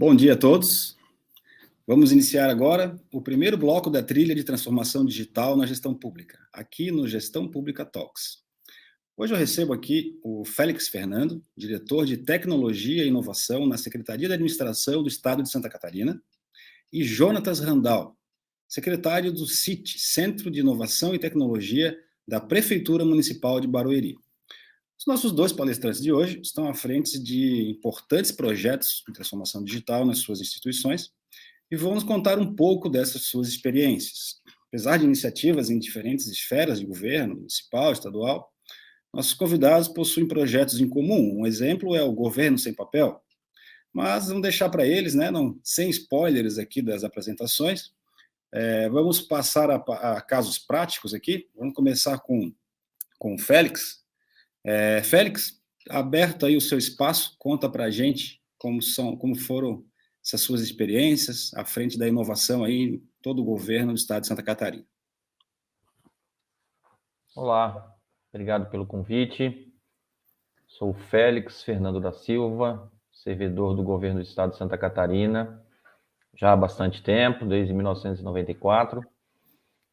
Bom dia a todos. Vamos iniciar agora o primeiro bloco da trilha de transformação digital na gestão pública, aqui no Gestão Pública Talks. Hoje eu recebo aqui o Félix Fernando, diretor de Tecnologia e Inovação na Secretaria de Administração do Estado de Santa Catarina, e Jonatas Randall, secretário do CIT, Centro de Inovação e Tecnologia da Prefeitura Municipal de Barueri. Os nossos dois palestrantes de hoje estão à frente de importantes projetos de transformação digital nas suas instituições e vão nos contar um pouco dessas suas experiências. Apesar de iniciativas em diferentes esferas de governo, municipal, estadual, nossos convidados possuem projetos em comum. Um exemplo é o Governo Sem Papel, mas vamos deixar para eles, não, sem spoilers aqui das apresentações. Vamos passar a casos práticos aqui. Vamos começar com o Félix. Félix, aberto aí o seu espaço, conta para a gente como foram essas suas experiências à frente da inovação aí em todo o governo do estado de Santa Catarina. Olá, obrigado pelo convite. Sou o Félix Fernando da Silva, servidor do governo do estado de Santa Catarina, já há bastante tempo, desde 1994,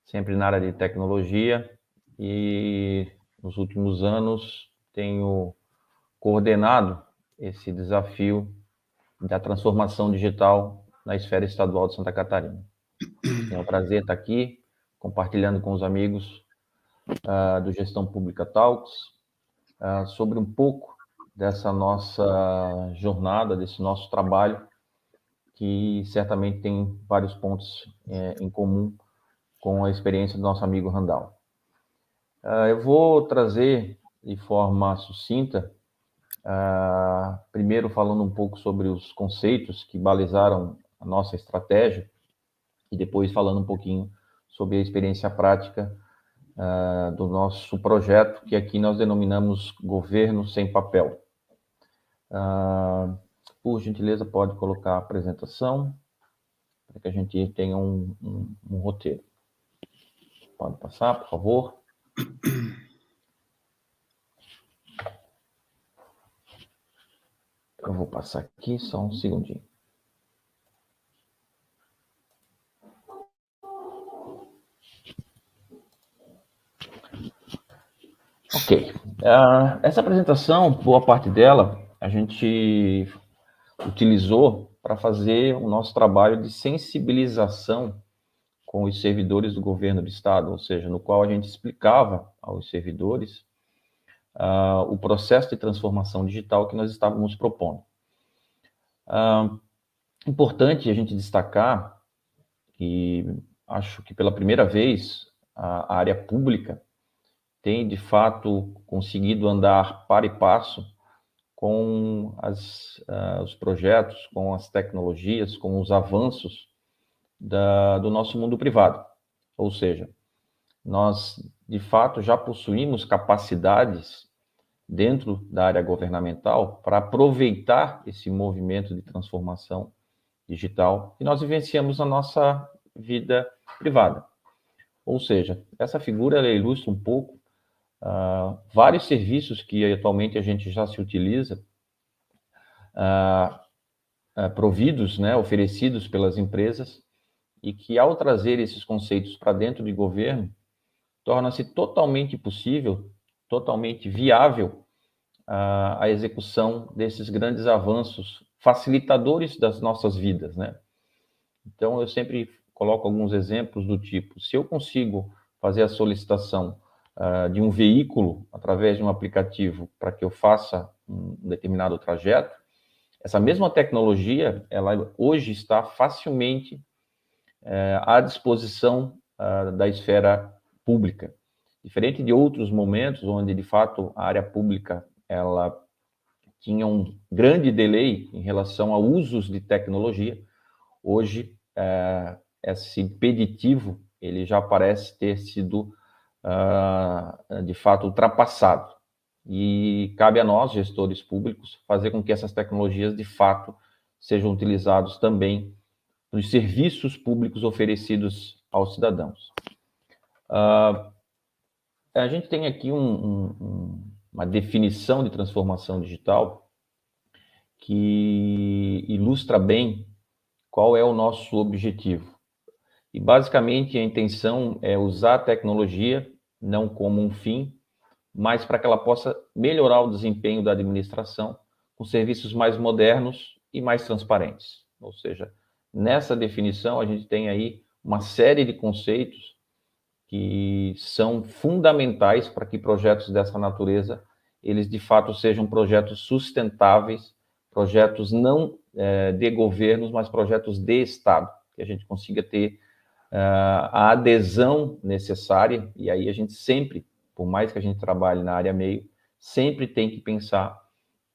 sempre na área de tecnologia, e nos últimos anos tenho coordenado esse desafio da transformação digital na esfera estadual de Santa Catarina. É um prazer estar aqui, compartilhando com os amigos do Gestão Pública Talks, sobre um pouco dessa nossa jornada, desse nosso trabalho, que certamente tem vários pontos em comum com a experiência do nosso amigo Randall. Eu vou trazer de forma sucinta, primeiro falando um pouco sobre os conceitos que balizaram a nossa estratégia, e depois falando um pouquinho sobre a experiência prática do nosso projeto, que aqui nós denominamos Governo Sem Papel. Por gentileza, pode colocar a apresentação, para que a gente tenha um roteiro. Pode passar, por favor. Eu vou passar aqui, só um segundinho. Ok. Essa apresentação, boa parte dela, a gente utilizou para fazer o nosso trabalho de sensibilização com os servidores do governo do estado, ou seja, no qual a gente explicava aos servidores o processo de transformação digital que nós estávamos propondo. Importante a gente destacar que acho que pela primeira vez a área pública tem, de fato, conseguido andar par e passo com os projetos, com as tecnologias, com os avanços do nosso mundo privado. Ou seja, nós, de fato, já possuímos capacidades dentro da área governamental para aproveitar esse movimento de transformação digital que nós vivenciamos na nossa vida privada. Ou seja, essa figura ela ilustra um pouco vários serviços que atualmente a gente já se utiliza, providos, oferecidos pelas empresas, e que ao trazer esses conceitos para dentro do governo, torna-se totalmente possível, totalmente viável a execução desses grandes avanços facilitadores das nossas vidas, Então, eu sempre coloco alguns exemplos do tipo, se eu consigo fazer a solicitação de um veículo através de um aplicativo para que eu faça um determinado trajeto, essa mesma tecnologia, ela hoje está facilmente à disposição da esfera pública. Diferente de outros momentos onde, de fato, a área pública ela tinha um grande delay em relação a usos de tecnologia, hoje esse impeditivo ele já parece ter sido de fato ultrapassado, e cabe a nós, gestores públicos, fazer com que essas tecnologias de fato sejam utilizadas também nos serviços públicos oferecidos aos cidadãos. A gente tem aqui uma definição de transformação digital que ilustra bem qual é o nosso objetivo. E, basicamente, a intenção é usar a tecnologia não como um fim, mas para que ela possa melhorar o desempenho da administração com serviços mais modernos e mais transparentes. Ou seja, nessa definição, a gente tem aí uma série de conceitos que são fundamentais para que projetos dessa natureza, eles de fato sejam projetos sustentáveis, projetos não de governos, mas projetos de Estado, que a gente consiga ter a adesão necessária, e aí a gente sempre, por mais que a gente trabalhe na área meio, sempre tem que pensar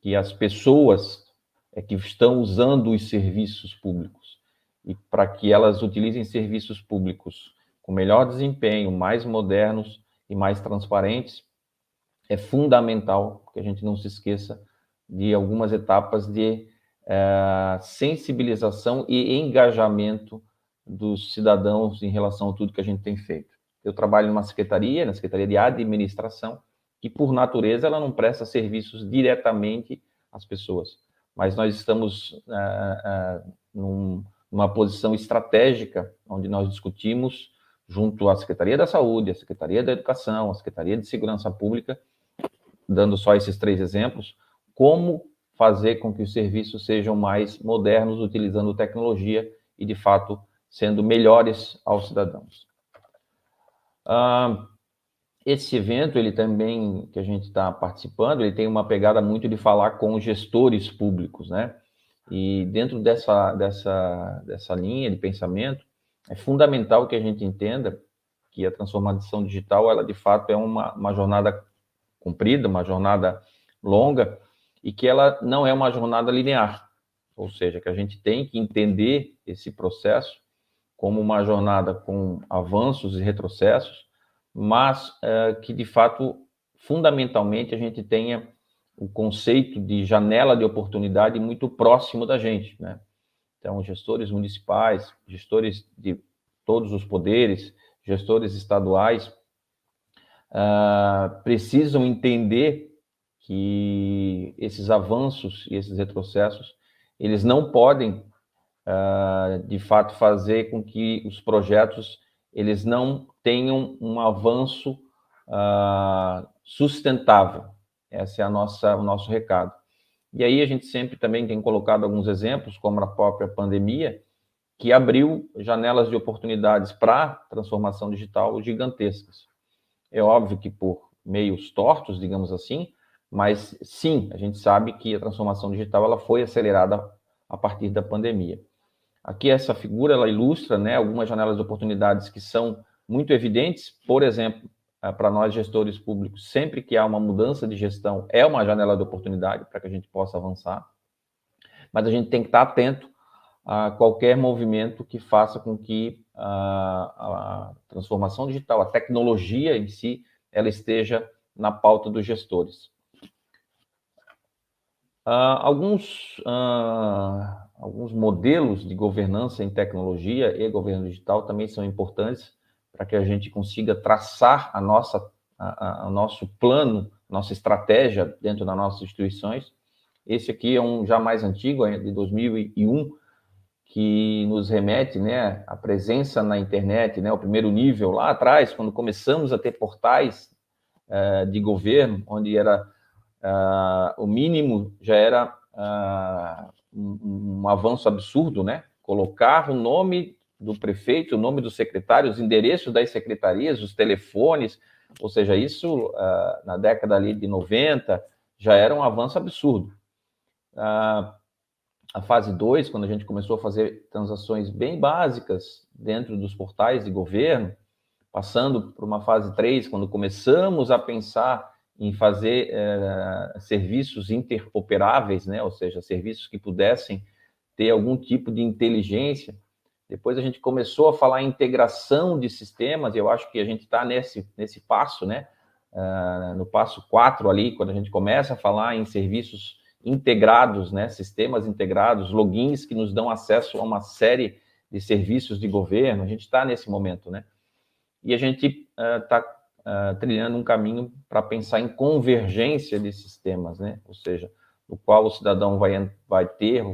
que as pessoas que estão usando os serviços públicos, e para que elas utilizem serviços públicos com melhor desempenho, mais modernos e mais transparentes, é fundamental que a gente não se esqueça de algumas etapas de sensibilização e engajamento dos cidadãos em relação a tudo que a gente tem feito. Eu trabalho numa secretaria, na Secretaria de Administração, que por natureza ela não presta serviços diretamente às pessoas, mas nós estamos numa posição estratégica, onde nós discutimos junto à Secretaria da Saúde, à Secretaria da Educação, à Secretaria de Segurança Pública, dando só esses 3 exemplos, como fazer com que os serviços sejam mais modernos, utilizando tecnologia e, de fato, sendo melhores aos cidadãos. Esse evento, ele também, que a gente está participando, ele tem uma pegada muito de falar com gestores públicos, né? E dentro dessa linha de pensamento, é fundamental que a gente entenda que a transformação digital, ela de fato é uma jornada comprida, uma jornada longa, e que ela não é uma jornada linear, ou seja, que a gente tem que entender esse processo como uma jornada com avanços e retrocessos, mas que de fato, fundamentalmente, a gente tenha o conceito de janela de oportunidade muito próximo da gente, né? Então, gestores municipais, gestores de todos os poderes, gestores estaduais, precisam entender que esses avanços e esses retrocessos, eles não podem, de fato, fazer com que os projetos eles não tenham um avanço sustentável. Esse é o nosso recado. E aí a gente sempre também tem colocado alguns exemplos, como a própria pandemia, que abriu janelas de oportunidades para transformação digital gigantescas. É óbvio que por meios tortos, digamos assim, mas sim, a gente sabe que a transformação digital ela foi acelerada a partir da pandemia. Aqui essa figura ela ilustra, né, algumas janelas de oportunidades que são muito evidentes. Por exemplo, para nós gestores públicos, sempre que há uma mudança de gestão, é uma janela de oportunidade para que a gente possa avançar, mas a gente tem que estar atento a qualquer movimento que faça com que a transformação digital, a tecnologia em si, ela esteja na pauta dos gestores. Alguns modelos de governança em tecnologia e governo digital também são importantes para que a gente consiga traçar o nosso plano, nossa estratégia dentro das nossas instituições. Esse aqui é um já mais antigo, de 2001, que nos remete, né, à presença na internet, né, o primeiro nível lá atrás, quando começamos a ter portais de governo, onde era o mínimo já era um avanço absurdo, né? Colocar o nome do prefeito, o nome do secretário, os endereços das secretarias, os telefones, ou seja, isso na década ali de 90 já era um avanço absurdo. A fase 2, quando a gente começou a fazer transações bem básicas dentro dos portais de governo, passando por uma fase 3, quando começamos a pensar em fazer serviços interoperáveis, né? Ou seja, serviços que pudessem ter algum tipo de inteligência. Depois a gente começou a falar em integração de sistemas, e eu acho que a gente está nesse passo, né? No passo 4 ali, quando a gente começa a falar em serviços integrados, né? Sistemas integrados, logins que nos dão acesso a uma série de serviços de governo, a gente está nesse momento, né? E a gente está trilhando um caminho para pensar em convergência de sistemas, né? Ou seja, no qual o cidadão vai ter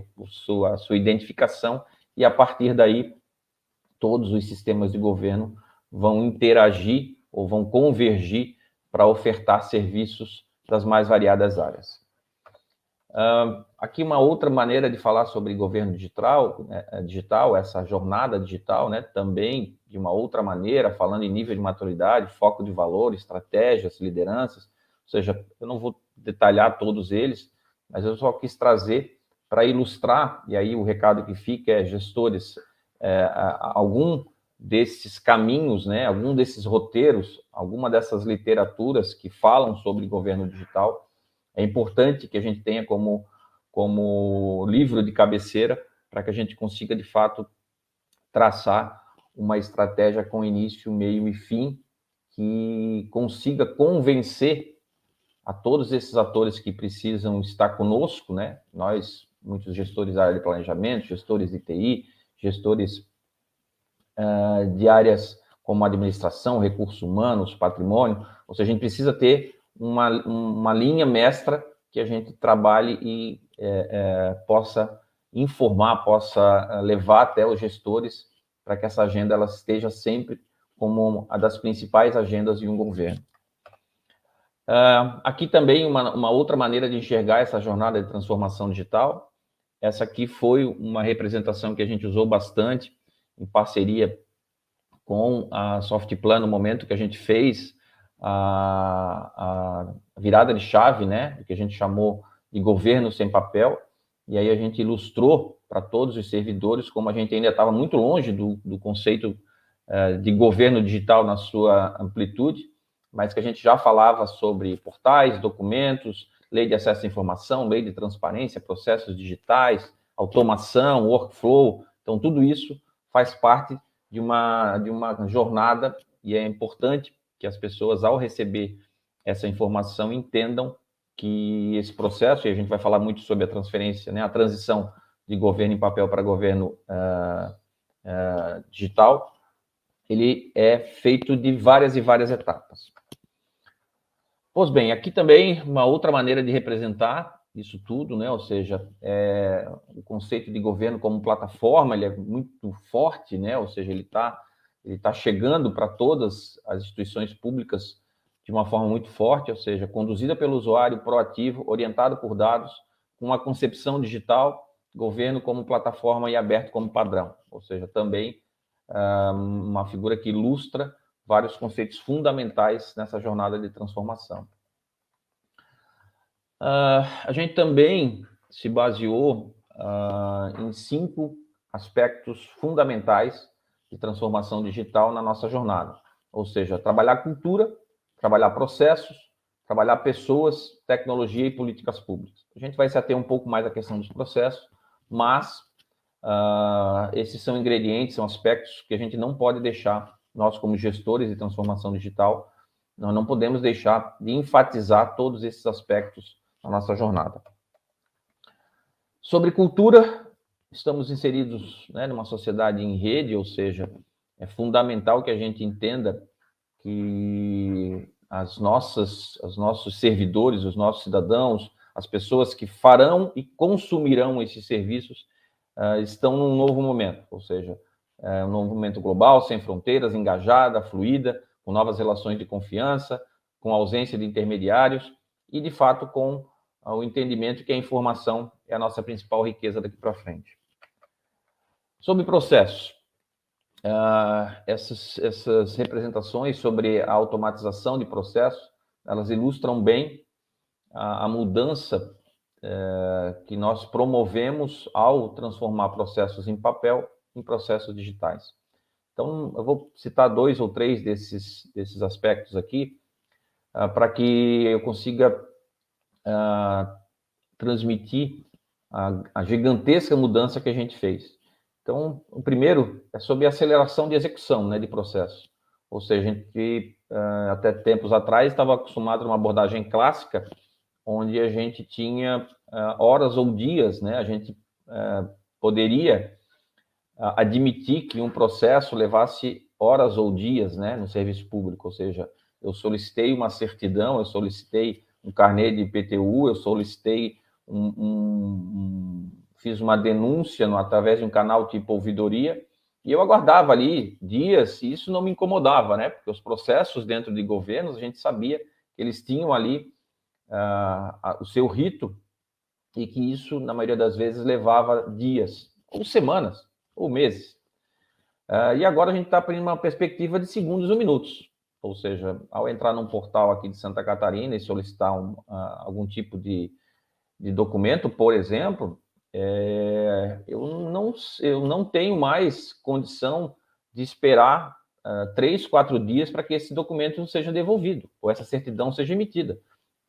a sua identificação, e a partir daí todos os sistemas de governo vão interagir ou vão convergir para ofertar serviços das mais variadas áreas. Aqui uma outra maneira de falar sobre governo digital, essa jornada digital, né, também de uma outra maneira, falando em nível de maturidade, foco de valor, estratégias, lideranças, ou seja, eu não vou detalhar todos eles, mas eu só quis trazer para ilustrar, e aí o recado que fica é, gestores, algum desses caminhos, né, algum desses roteiros, alguma dessas literaturas que falam sobre governo digital, é importante que a gente tenha como livro de cabeceira para que a gente consiga, de fato, traçar uma estratégia com início, meio e fim que consiga convencer a todos esses atores que precisam estar conosco, né? Nós, muitos gestores da área de planejamento, gestores de TI, gestores de áreas como administração, recursos humanos, patrimônio, ou seja, a gente precisa ter uma linha mestra que a gente trabalhe e possa informar, possa levar até os gestores para que essa agenda ela esteja sempre como uma das principais agendas de um governo. Aqui também uma outra maneira de enxergar essa jornada de transformação digital. Essa aqui foi uma representação que a gente usou bastante em parceria com a Softplan no momento que a gente fez a virada de chave, né, que a gente chamou de governo sem papel, e aí a gente ilustrou para todos os servidores como a gente ainda estava muito longe do conceito de governo digital na sua amplitude, mas que a gente já falava sobre portais, documentos, lei de acesso à informação, lei de transparência, processos digitais, automação, workflow, então tudo isso faz parte de uma jornada, e é importante que as pessoas, ao receber essa informação, entendam que esse processo, e a gente vai falar muito sobre a transferência, né, a transição de governo em papel para governo digital, ele é feito de várias e várias etapas. Pois bem, aqui também uma outra maneira de representar isso tudo, né? Ou seja, o conceito de governo como plataforma, ele é muito forte, né? Ou seja, ele tá chegando para todas as instituições públicas de uma forma muito forte, ou seja, conduzida pelo usuário, proativo, orientado por dados, com uma concepção digital, governo como plataforma e aberto como padrão. Ou seja, também uma figura que ilustra vários conceitos fundamentais nessa jornada de transformação. A gente também se baseou em 5 aspectos fundamentais de transformação digital na nossa jornada. Ou seja, trabalhar cultura, trabalhar processos, trabalhar pessoas, tecnologia e políticas públicas. A gente vai se ater um pouco mais à questão dos processos, mas esses são ingredientes, são aspectos que a gente não pode deixar, nós como gestores de transformação digital, nós não podemos deixar de enfatizar todos esses aspectos na nossa jornada. Sobre cultura, estamos inseridos, né, numa sociedade em rede, ou seja, é fundamental que a gente entenda que os nossos servidores, os nossos cidadãos, as pessoas que farão e consumirão esses serviços estão num novo momento, ou seja, um novo momento global, sem fronteiras, engajada, fluida, com novas relações de confiança, com ausência de intermediários e, de fato, com o entendimento que a informação é a nossa principal riqueza daqui para frente. Sobre processos, essas representações sobre a automatização de processos, elas ilustram bem a mudança que nós promovemos ao transformar processos em papel em processos digitais. Então, eu vou citar 2 ou 3 desses aspectos aqui, para que eu consiga transmitir a gigantesca mudança que a gente fez. Então, o primeiro é sobre a aceleração de execução, né, de processos. Ou seja, a gente, até tempos atrás, estava acostumado a uma abordagem clássica, onde a gente tinha horas ou dias, né? A gente poderia admitir que um processo levasse horas ou dias, né, no serviço público, ou seja, eu solicitei uma certidão, eu solicitei um carnê de IPTU, eu solicitei fiz uma denúncia através de um canal tipo ouvidoria, e eu aguardava ali dias, e isso não me incomodava, né? Porque os processos dentro de governos, a gente sabia que eles tinham ali o seu rito, e que isso, na maioria das vezes, levava dias, ou semanas, ou meses. E agora a gente está abrindo uma perspectiva de segundos ou minutos. Ou seja, ao entrar num portal aqui de Santa Catarina e solicitar algum tipo de documento, por exemplo, eu não tenho mais condição de esperar 3, 4 dias para que esse documento seja devolvido, ou essa certidão seja emitida.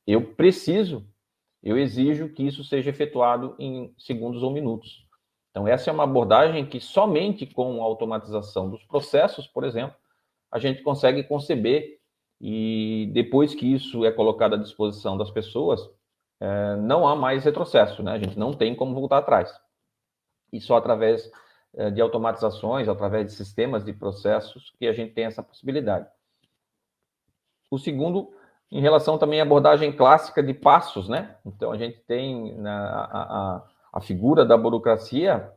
Eu exijo que isso seja efetuado em segundos ou minutos. Então, essa é uma abordagem que somente com a automatização dos processos, por exemplo, a gente consegue conceber, e depois que isso é colocado à disposição das pessoas, não há mais retrocesso, né? A gente não tem como voltar atrás. E só através de automatizações, através de sistemas de processos, que a gente tem essa possibilidade. O segundo, em relação também à abordagem clássica de passos, né? Então, a gente tem a figura da burocracia,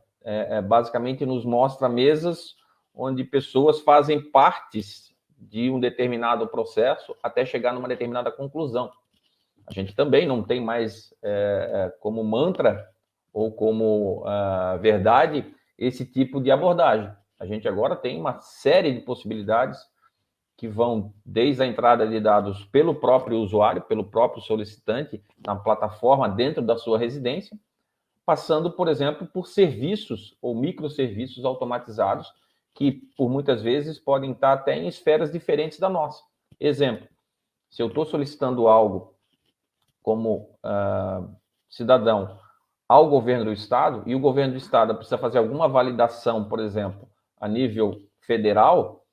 basicamente nos mostra mesas onde pessoas fazem partes de um determinado processo até chegar numa determinada conclusão. A gente também não tem mais como mantra ou como verdade esse tipo de abordagem. A gente agora tem uma série de possibilidades que vão desde a entrada de dados pelo próprio usuário, pelo próprio solicitante, na plataforma dentro da sua residência, passando, por exemplo, por serviços ou microserviços automatizados, que por muitas vezes podem estar até em esferas diferentes da nossa. Exemplo, se eu estou solicitando algo como cidadão ao governo do Estado, e o governo do Estado precisa fazer alguma validação, por exemplo, a nível federal,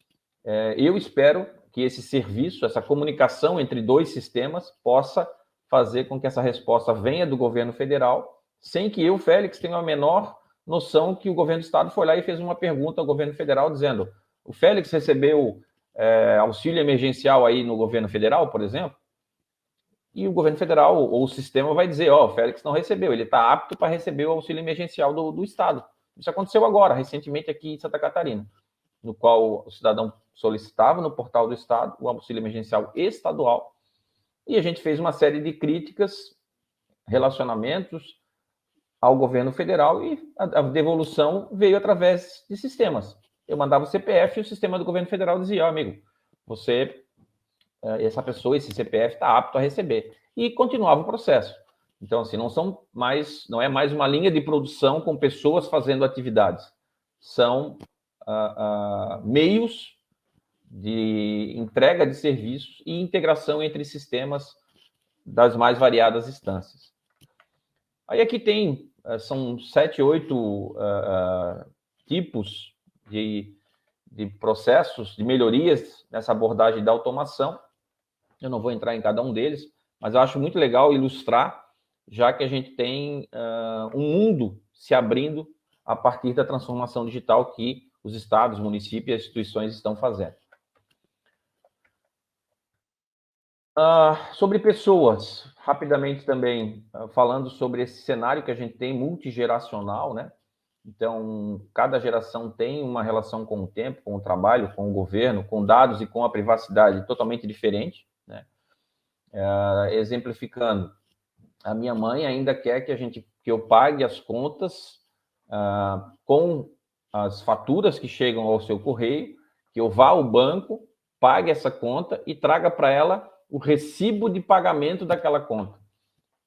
eu espero que esse serviço, essa comunicação entre dois sistemas, possa fazer com que essa resposta venha do governo federal, sem que eu, Félix, tenha a menor noção que o governo do Estado foi lá e fez uma pergunta ao governo federal dizendo: o Félix recebeu auxílio emergencial aí no governo federal, por exemplo? E o governo federal ou o sistema vai dizer: o Félix não recebeu, ele está apto para receber o auxílio emergencial do Estado. Isso aconteceu agora, recentemente, aqui em Santa Catarina, no qual o cidadão solicitava no portal do Estado o auxílio emergencial estadual, e a gente fez uma série de críticas, relacionamentos ao governo federal, e a devolução veio através de sistemas. Eu mandava o CPF e o sistema do governo federal dizia: amigo, essa pessoa, esse CPF está apto a receber. E continuava o processo. Então, assim, não é mais uma linha de produção com pessoas fazendo atividades. São meios de entrega de serviços e integração entre sistemas das mais variadas instâncias. Aí aqui são 7, 8 tipos de processos, de melhorias nessa abordagem da automação. Eu não vou entrar em cada um deles, mas eu acho muito legal ilustrar, já que a gente tem um mundo se abrindo a partir da transformação digital que os estados, municípios e as instituições estão fazendo. Sobre pessoas, rapidamente também, falando sobre esse cenário que a gente tem multigeracional, né? Então, cada geração tem uma relação com o tempo, com o trabalho, com o governo, com dados e com a privacidade totalmente diferente, né? Exemplificando, a minha mãe ainda quer que eu pague as contas com as faturas que chegam ao seu correio, que eu vá ao banco, pague essa conta e traga para ela o recibo de pagamento daquela conta.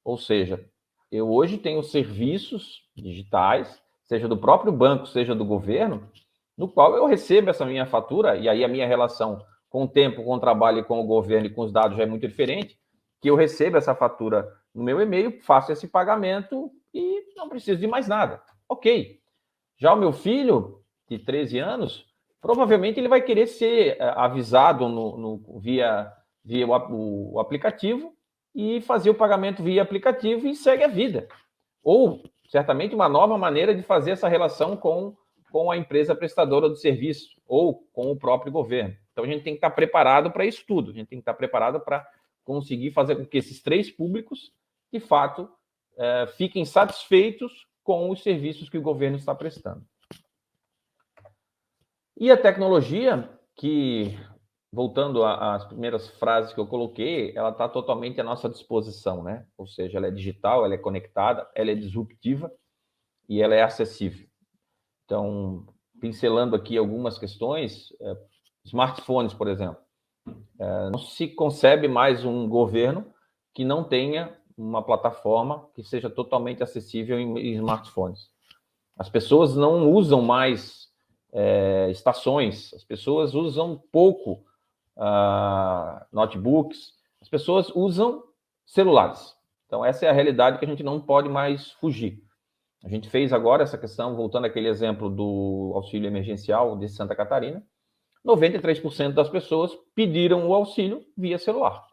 Ou seja, eu hoje tenho serviços digitais, seja do próprio banco, seja do governo, no qual eu recebo essa minha fatura, e aí a minha relação com o tempo, com o trabalho, com o governo e com os dados já é muito diferente, que eu recebo essa fatura no meu e-mail, faço esse pagamento e não preciso de mais nada. Ok. Já o meu filho, de 13 anos, provavelmente ele vai querer ser avisado via o aplicativo e fazer o pagamento via aplicativo e segue a vida. Ou, certamente, uma nova maneira de fazer essa relação com a empresa prestadora do serviço ou com o próprio governo. Então, a gente tem que estar preparado para isso tudo. A gente tem que estar preparado para conseguir fazer com que esses 3 públicos, de fato, fiquem satisfeitos com os serviços que o governo está prestando. E a tecnologia, que, voltando às primeiras frases que eu coloquei, ela está totalmente à nossa disposição, né? Ou seja, ela é digital, ela é conectada, ela é disruptiva e ela é acessível. Então, pincelando aqui algumas questões, smartphones, por exemplo. Não se concebe mais um governo que não tenha uma plataforma que seja totalmente acessível em smartphones. As pessoas não usam mais estações, as pessoas usam pouco notebooks, as pessoas usam celulares. Então, essa é a realidade que a gente não pode mais fugir. A gente fez agora essa questão, voltando àquele exemplo do auxílio emergencial de Santa Catarina, 93% das pessoas pediram o auxílio via celular.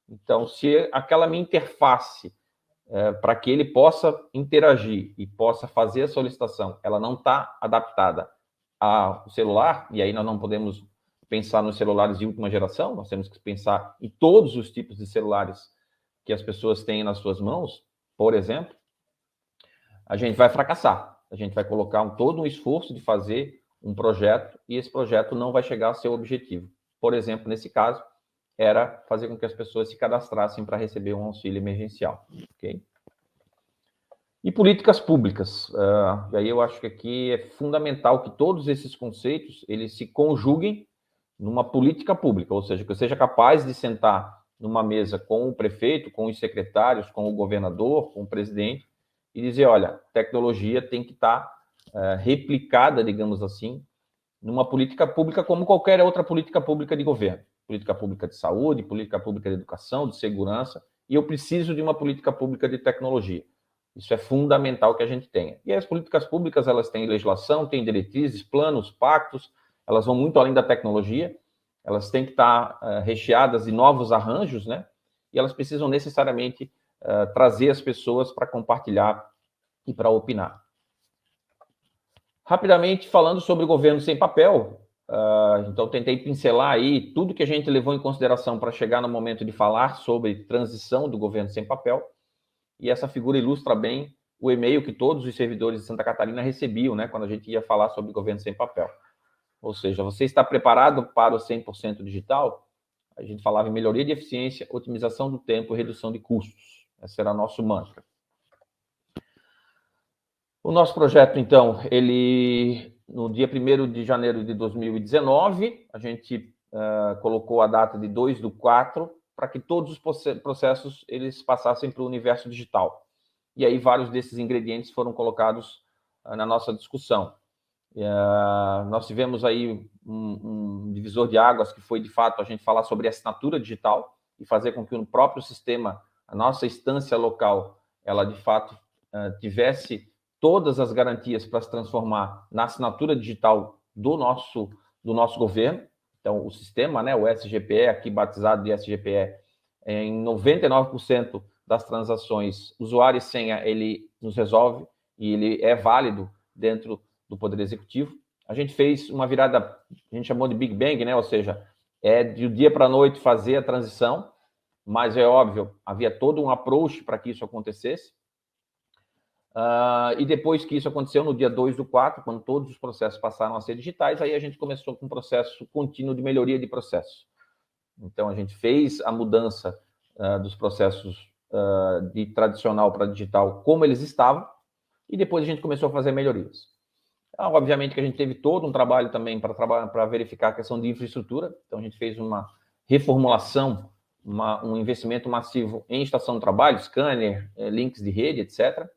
Então, se aquela minha interface, para que ele possa interagir e possa fazer a solicitação, ela não está adaptada ao celular, e aí nós não podemos pensar nos celulares de última geração, nós temos que pensar em todos os tipos de celulares que as pessoas têm nas suas mãos, por exemplo, a gente vai fracassar. A gente vai colocar todo um esforço de fazer um projeto e esse projeto não vai chegar ao seu objetivo. Por exemplo, nesse caso, era fazer com que as pessoas se cadastrassem para receber um auxílio emergencial. Okay? E políticas públicas. E aí eu acho que aqui é fundamental que todos esses conceitos eles se conjuguem numa política pública, ou seja, que eu seja capaz de sentar numa mesa com o prefeito, com os secretários, com o governador, com o presidente, e dizer, olha, tecnologia tem que estar replicada, digamos assim, numa política pública como qualquer outra política pública de governo. Política pública de saúde, política pública de educação, de segurança, e eu preciso de uma política pública de tecnologia. Isso é fundamental que a gente tenha. E as políticas públicas, elas têm legislação, têm diretrizes, planos, pactos, elas vão muito além da tecnologia, elas têm que estar recheadas de novos arranjos, né? E elas precisam necessariamente trazer as pessoas para compartilhar e para opinar. Rapidamente, falando sobre o governo sem papel, então tentei pincelar aí tudo que a gente levou em consideração para chegar no momento de falar sobre transição do governo sem papel, e essa figura ilustra bem o e-mail que todos os servidores de Santa Catarina recebiam, né, quando a gente ia falar sobre governo sem papel. Ou seja, você está preparado para o 100% digital? A gente falava em melhoria de eficiência, otimização do tempo e redução de custos. Esse era nosso mantra. O nosso projeto, então, ele, no dia 1º de janeiro de 2019, a gente colocou a data de 2/4 para que todos os processos eles passassem para o universo digital. E aí vários desses ingredientes foram colocados na nossa discussão. Nós tivemos aí um divisor de águas que foi, de fato, a gente falar sobre assinatura digital e fazer com que o próprio sistema, a nossa instância local, ela, de fato, tivesse todas as garantias para se transformar na assinatura digital do nosso governo. Então, o sistema, né, o SGPE, aqui batizado de SGPE, em 99% das transações, usuário e senha, ele nos resolve e ele é válido dentro do Poder Executivo. A gente fez uma virada, a gente chamou de Big Bang, né? Ou seja, de dia para a noite fazer a transição, mas é óbvio, havia todo um approach para que isso acontecesse. E depois que isso aconteceu, no dia 2/4, quando todos os processos passaram a ser digitais, aí a gente começou com um processo contínuo de melhoria de processo. Então, a gente fez a mudança dos processos de tradicional para digital como eles estavam, e depois a gente começou a fazer melhorias. Obviamente que a gente teve todo um trabalho também para verificar a questão de infraestrutura. Então, a gente fez uma reformulação, um investimento massivo em estação de trabalho, scanner, links de rede, etc.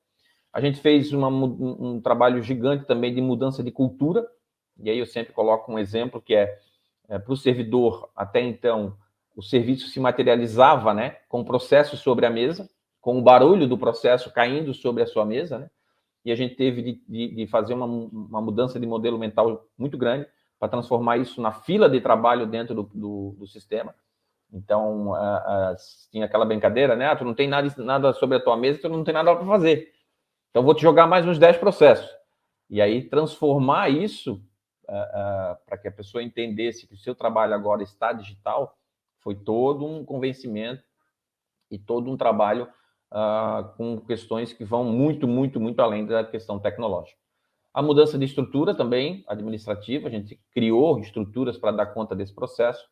A gente fez um trabalho gigante também de mudança de cultura. E aí eu sempre coloco um exemplo que para o servidor, até então, o serviço se materializava, né, com o processo sobre a mesa, com o barulho do processo caindo sobre a sua mesa, né? E a gente teve de fazer uma mudança de modelo mental muito grande para transformar isso na fila de trabalho dentro do sistema. Então, tinha aquela brincadeira, né? Tu não tem nada sobre a tua mesa, tu não tem nada para fazer. Então, vou te jogar mais uns 10 processos. E aí, transformar isso para que a pessoa entendesse que o seu trabalho agora está digital, foi todo um convencimento e todo um trabalho com questões que vão muito além da questão tecnológica. A mudança de estrutura também, administrativa, a gente criou estruturas para dar conta desse processo,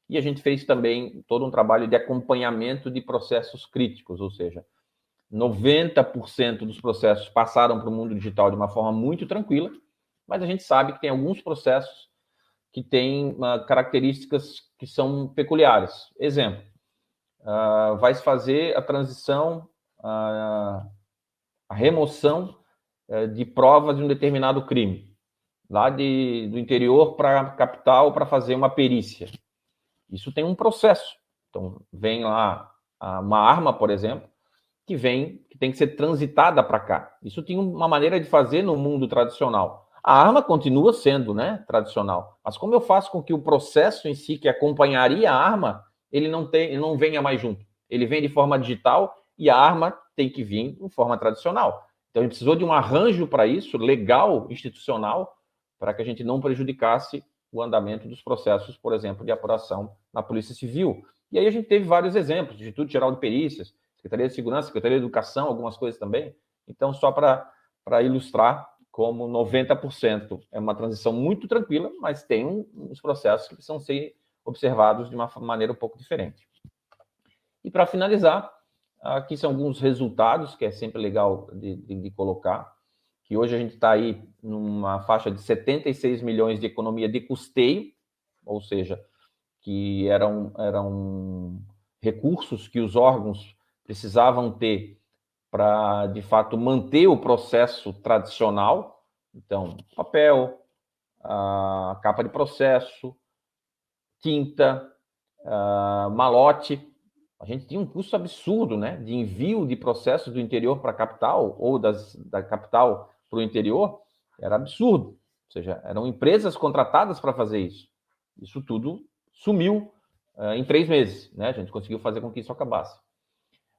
e a gente fez também todo um trabalho de acompanhamento de processos críticos, ou seja, 90% dos processos passaram para o mundo digital de uma forma muito tranquila, mas a gente sabe que tem alguns processos que têm características que são peculiares. Exemplo, vai se fazer a transição, a remoção de provas de um determinado crime, lá do interior para a capital para fazer uma perícia. Isso tem um processo. Então, vem lá uma arma, por exemplo, que tem que ser transitada para cá. Isso tem uma maneira de fazer no mundo tradicional. A arma continua sendo, né, tradicional, mas como eu faço com que o processo em si, que acompanharia a arma, ele não venha mais junto. Ele vem de forma digital e a arma tem que vir de forma tradicional. Então, a gente precisou de um arranjo para isso, legal, institucional, para que a gente não prejudicasse o andamento dos processos, por exemplo, de apuração na Polícia Civil. E aí a gente teve vários exemplos, Instituto Geral de Perícias, Secretaria de Segurança, Secretaria de Educação, algumas coisas também. Então, só para ilustrar como 90% é uma transição muito tranquila, mas tem uns processos que precisam ser observados de uma maneira um pouco diferente. E para finalizar, aqui são alguns resultados, que é sempre legal de colocar, que hoje a gente está aí numa faixa de 76 milhões de economia de custeio, ou seja, que eram recursos que os órgãos precisavam ter para, de fato, manter o processo tradicional. Então, papel, a capa de processo, tinta, malote. A gente tinha um custo absurdo, né, de envio de processos do interior para a capital ou da capital para o interior. Era absurdo. Ou seja, eram empresas contratadas para fazer isso. Isso tudo sumiu em 3 meses, né? A gente conseguiu fazer com que isso acabasse.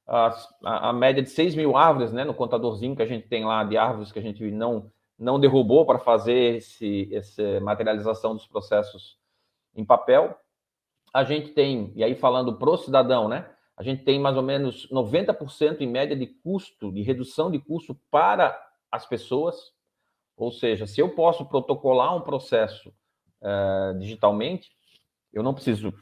A média de 6 mil árvores, né, no contadorzinho que a gente tem lá de árvores que a gente não derrubou para fazer essa materialização dos processos em papel. A gente tem, e aí falando pro cidadão, né, a gente tem mais ou menos 90% em média de custo, de redução de custo para as pessoas. Ou seja, se eu posso protocolar um processo digitalmente, eu não preciso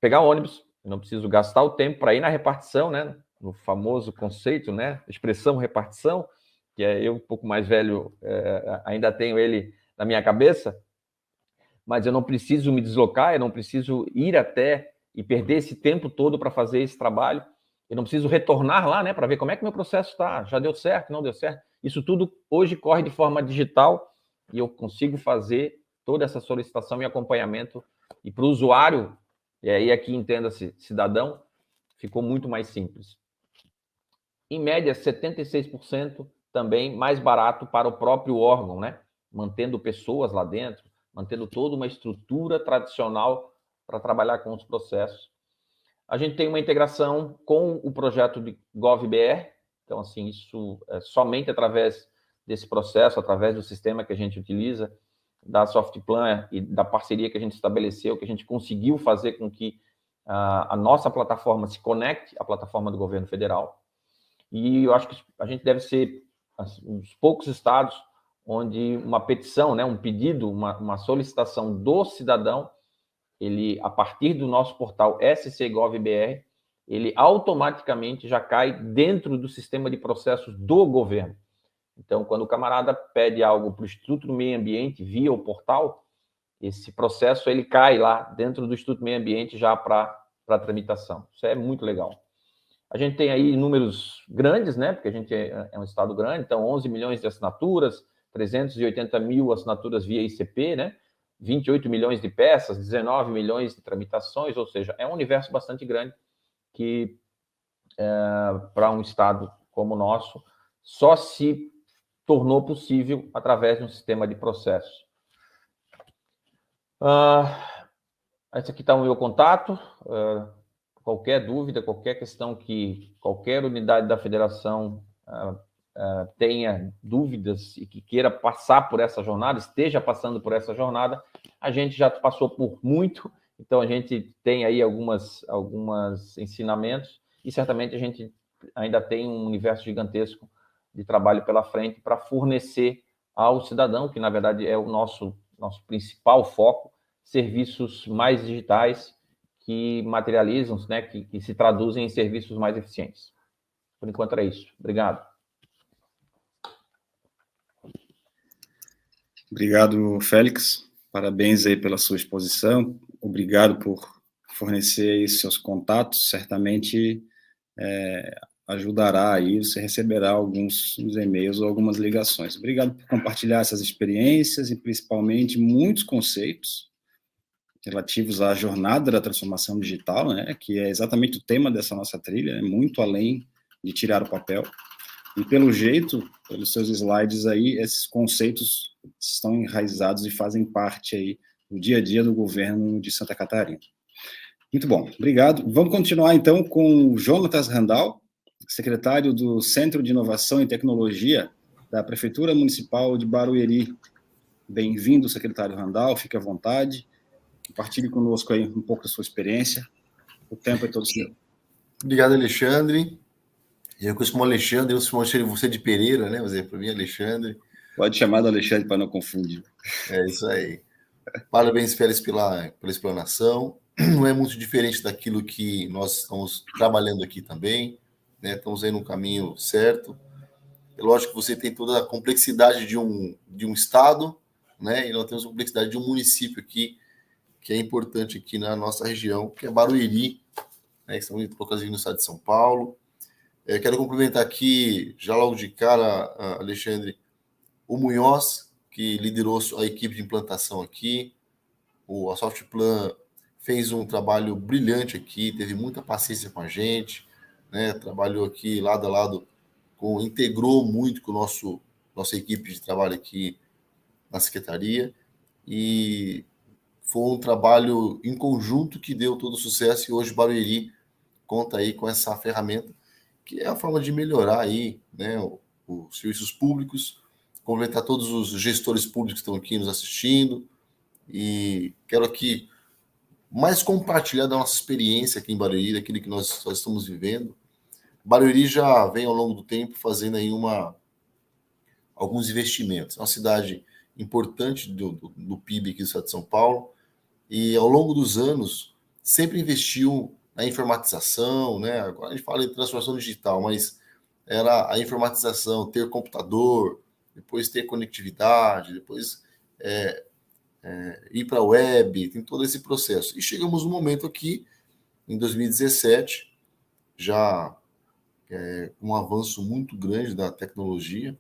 pegar ônibus, eu não preciso gastar o tempo para ir na repartição, né? No famoso conceito, né? Expressão repartição, que é eu um pouco mais velho, ainda tenho ele na minha cabeça, mas eu não preciso me deslocar, eu não preciso ir até e perder esse tempo todo para fazer esse trabalho, eu não preciso retornar lá, né? Para ver como é que meu processo está, já deu certo, não deu certo. Isso tudo hoje corre de forma digital e eu consigo fazer toda essa solicitação e acompanhamento. E para o usuário, e aí aqui entenda-se cidadão, ficou muito mais simples. Em média, 76% também mais barato para o próprio órgão, né? Mantendo pessoas lá dentro, mantendo toda uma estrutura tradicional para trabalhar com os processos. A gente tem uma integração com o projeto de GovBR, então, assim, isso é somente através desse processo, através do sistema que a gente utiliza, da Softplan e da parceria que a gente estabeleceu, que a gente conseguiu fazer com que a nossa plataforma se conecte à plataforma do governo federal. E eu acho que a gente deve ser um dos poucos estados onde uma petição, né, um pedido, uma solicitação do cidadão, ele, a partir do nosso portal SC.gov.br, ele automaticamente já cai dentro do sistema de processos do governo. Então, quando o camarada pede algo para o Instituto do Meio Ambiente via o portal, esse processo ele cai lá dentro do Instituto do Meio Ambiente já para tramitação. Isso é muito legal. A gente tem aí números grandes, né? Porque a gente é um estado grande, então 11 milhões de assinaturas, 380 mil assinaturas via ICP, né? 28 milhões de peças, 19 milhões de tramitações, ou seja, é um universo bastante grande que, para um estado como o nosso, só se tornou possível através de um sistema de processos. Esse aqui está o meu contato. Qualquer dúvida, qualquer questão que qualquer unidade da federação tenha dúvidas e que queira passar por essa jornada, esteja passando por essa jornada, a gente já passou por muito, então a gente tem aí alguns ensinamentos e certamente a gente ainda tem um universo gigantesco de trabalho pela frente para fornecer ao cidadão, que na verdade é o nosso principal foco, serviços mais digitais que materializam, né, que se traduzem em serviços mais eficientes. Por enquanto é isso. Obrigado. Obrigado, Félix. Parabéns aí pela sua exposição. Obrigado por fornecer aí seus contatos. Certamente ajudará aí, você receberá alguns e-mails ou algumas ligações. Obrigado por compartilhar essas experiências e principalmente muitos conceitos relativos à jornada da transformação digital, né, que é exatamente o tema dessa nossa trilha, é muito além de tirar o papel. E pelo jeito, pelos seus slides aí, esses conceitos estão enraizados e fazem parte aí do dia a dia do governo de Santa Catarina. Muito bom, obrigado. Vamos continuar então com o Jonatas Randall, secretário do Centro de Inovação e Tecnologia da Prefeitura Municipal de Barueri. Bem-vindo, secretário Randall, fique à vontade. Compartilhe conosco aí um pouco da sua experiência. O tempo é todo seu. Obrigado, Alexandre. Eu conheço como Alexandre, eu chamo você de Pereira, né? Mas para mim, Alexandre. Pode chamar de Alexandre para não confundir. É isso aí. Parabéns, Félix, pela explanação. Não é muito diferente daquilo que nós estamos trabalhando aqui também, né? Estamos aí no caminho certo. É lógico que você tem toda a complexidade de um estado, né? E nós temos a complexidade de um município aqui, que é importante aqui na nossa região, que é Barueri, né? Estamos localizados no estado de São Paulo. Quero cumprimentar aqui, já logo de cara, Alexandre, o Munhoz, que liderou a equipe de implantação aqui. A Softplan fez um trabalho brilhante aqui, teve muita paciência com a gente, né? Trabalhou aqui lado a lado, integrou muito com nossa equipe de trabalho aqui na Secretaria, e foi um trabalho em conjunto que deu todo o sucesso, e hoje Barueri conta aí com essa ferramenta, que é a forma de melhorar aí, né, os serviços públicos, complementar todos os gestores públicos que estão aqui nos assistindo, e quero aqui mais compartilhar da nossa experiência aqui em Barueri, daquilo que nós estamos vivendo. Barueri já vem ao longo do tempo fazendo aí alguns investimentos. É uma cidade importante do PIB aqui do estado de São Paulo, e ao longo dos anos sempre investiu na informatização, né? Agora a gente fala de transformação digital, mas era a informatização, ter computador, depois ter conectividade, depois ir para a web, tem todo esse processo. E chegamos no momento aqui, em 2017, já um avanço muito grande da tecnologia,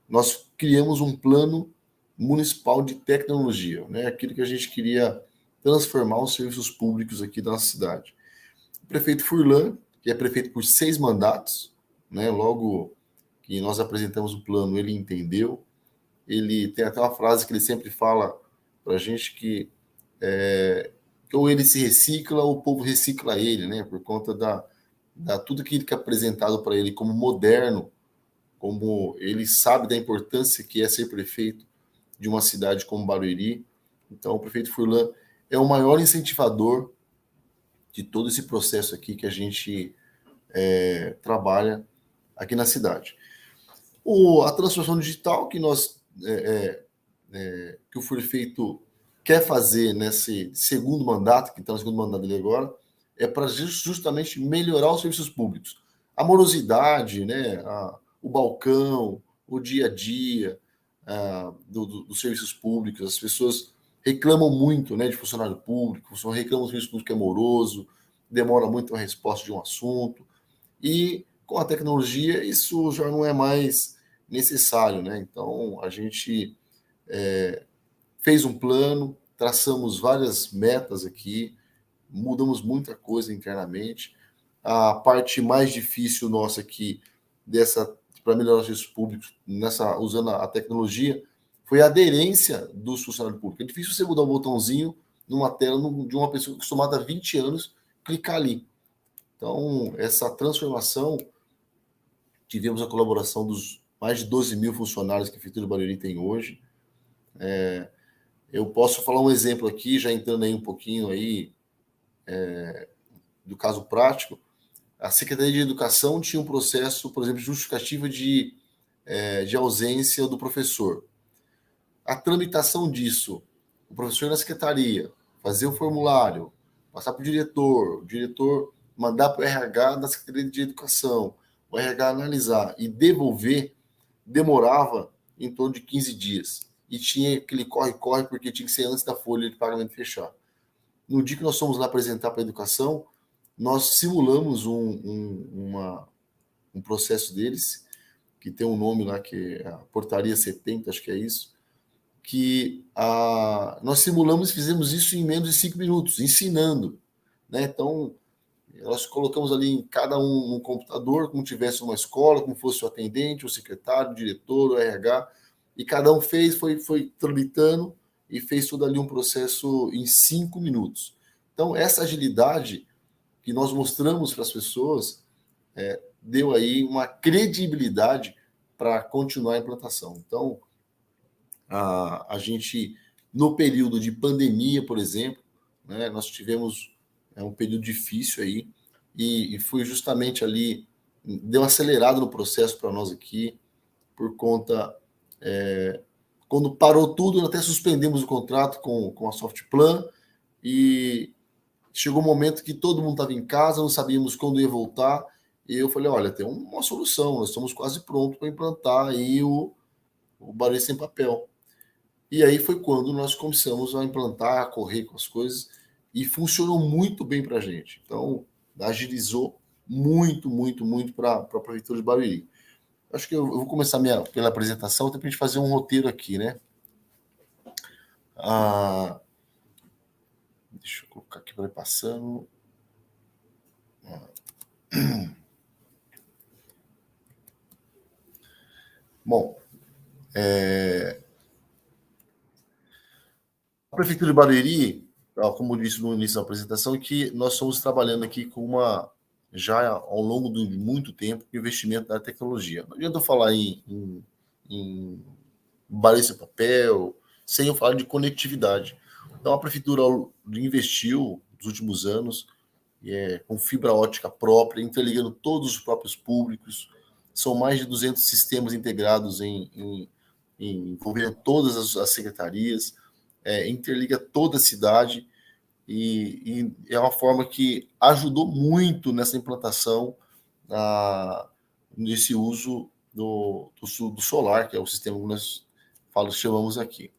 nós criamos um plano municipal de tecnologia, né? Aquilo que a gente queria transformar os serviços públicos aqui da nossa cidade. O prefeito Furlan, que é prefeito por 6 mandatos, né? Logo que nós apresentamos o plano, ele entendeu. Ele tem até uma frase que ele sempre fala para a gente que ou ele se recicla ou o povo recicla ele, né? Por conta da tudo que ele é apresentado para ele como moderno, como ele sabe da importância que é ser prefeito de uma cidade como Barueri. Então, o prefeito Furlan é o maior incentivador de todo esse processo aqui que a gente trabalha aqui na cidade. A transformação digital que que o prefeito quer fazer nesse segundo mandato, que está no segundo mandato dele agora, é para justamente melhorar os serviços públicos. A morosidade, né, o balcão, o dia a dia dos serviços públicos. As pessoas reclamam muito, né, de funcionário público, reclamam do serviço público que é moroso, demora muito a resposta de um assunto, e com a tecnologia isso já não é mais necessário, né? Então a gente fez um plano, traçamos várias metas aqui, mudamos muita coisa internamente. A parte mais difícil nossa aqui para melhorar os serviços públicos, usando a tecnologia, foi a aderência dos funcionários públicos. É difícil você mudar um botãozinho numa tela de uma pessoa acostumada há 20 anos, clicar ali. Então, essa transformação, tivemos a colaboração dos mais de 12 mil funcionários que a Prefeitura do Barueri tem hoje. Eu posso falar um exemplo aqui, já entrando aí um pouquinho aí do caso prático. a Secretaria de Educação tinha um processo, por exemplo, justificativa de ausência do professor. A tramitação disso, o professor ir na secretaria, fazer o formulário, passar para o diretor mandar para o RH da Secretaria de Educação, o RH analisar e devolver, demorava em torno de 15 dias. E tinha aquele corre-corre, porque tinha que ser antes da folha de pagamento fechar. No dia que nós fomos lá apresentar para a educação, nós simulamos um processo deles, que tem um nome lá, que é a Portaria 70, acho que é isso, que nós simulamos e fizemos isso em menos de 5 minutos, ensinando. Né? Então, nós colocamos ali em cada um um computador, como tivesse uma escola, como fosse o atendente, o secretário, o diretor, o RH, e cada um foi tramitando e fez tudo ali um processo em 5 minutos. Então, essa agilidade que nós mostramos para as pessoas deu aí uma credibilidade para continuar a implantação. Então, a gente, no período de pandemia, por exemplo, né, nós tivemos um período difícil aí, e foi justamente ali, deu acelerado no processo para nós aqui, por conta, quando parou tudo, até suspendemos o contrato com a Softplan, e chegou um momento que todo mundo estava em casa, não sabíamos quando ia voltar, e eu falei, olha, tem uma solução, nós estamos quase prontos para implantar aí o Barulho Sem Papel. E aí foi quando nós começamos a implantar, a correr com as coisas, e funcionou muito bem para a gente. Então, agilizou muito, muito, muito para a Prefeitura de Barueri. Acho que eu vou começar pela apresentação, até para a gente fazer um roteiro aqui, né? Deixa eu colocar aqui para ir passando. Bom, a Prefeitura de Barueri, como eu disse no início da apresentação, é que nós estamos trabalhando aqui com já ao longo de muito tempo, investimento na tecnologia. Não adianta eu falar em Barulho Sem Papel, sem eu falar de conectividade. Então, a Prefeitura investiu nos últimos anos com fibra ótica própria, interligando todos os próprios públicos. São mais de 200 sistemas integrados envolvendo todas as secretarias, interliga toda a cidade, e é uma forma que ajudou muito nessa implantação, nesse uso do solar, que é o sistema que nós chamamos aqui.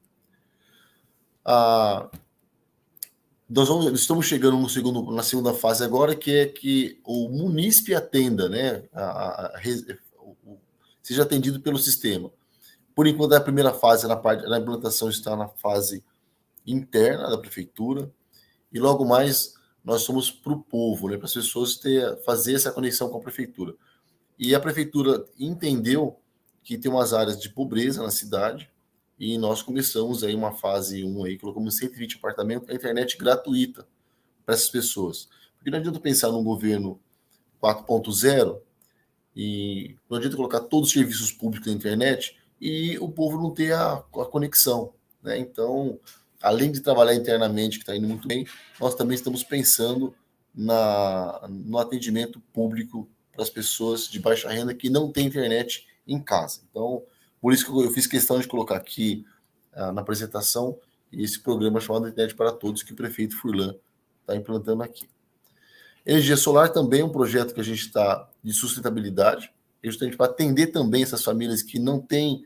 Nós estamos chegando na segunda fase agora, que é que o munícipe atenda, né, seja atendido pelo sistema. Por enquanto, a primeira fase, na implantação, está na fase interna da prefeitura, e logo mais nós somos para o povo, né, para as pessoas fazer essa conexão com a prefeitura. E a prefeitura entendeu que tem umas áreas de pobreza na cidade, e nós começamos aí uma fase 1, aí, colocamos 120 apartamentos, a internet gratuita para essas pessoas. Porque não adianta pensar num governo 4.0 e não adianta colocar todos os serviços públicos na internet e o povo não ter a conexão. Né? Então, além de trabalhar internamente, que está indo muito bem, nós também estamos pensando no atendimento público para as pessoas de baixa renda que não têm internet em casa. Então, por isso que eu fiz questão de colocar aqui na apresentação esse programa chamado Internet para Todos, que o prefeito Furlan está implantando aqui. Energia solar também é um projeto que a gente está de sustentabilidade, justamente para atender também essas famílias que não têm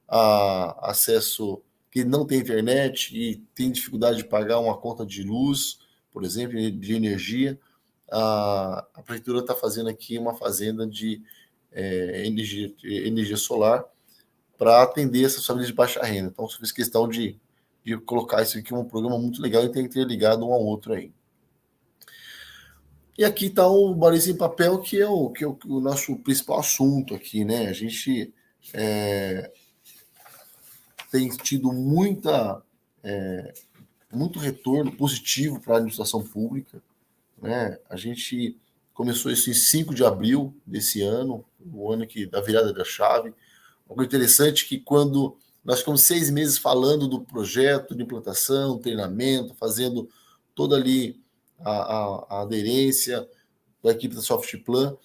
acesso, que não têm internet e têm dificuldade de pagar uma conta de luz, por exemplo, de energia. A prefeitura está fazendo aqui uma fazenda de energia solar para atender essas famílias de baixa renda. Então, eu fiz questão de colocar isso aqui, um programa muito legal e tem que ter ligado um ao outro aí. E aqui está o Barulho Sem Papel, que é o nosso principal assunto aqui, né? A gente tem tido muito retorno positivo para a administração pública, né? A gente começou isso em 5 de abril desse ano, o ano da virada da chave. Algo interessante que quando nós ficamos 6 meses falando do projeto de implantação, treinamento, fazendo toda ali a aderência, da equipe da Softplan,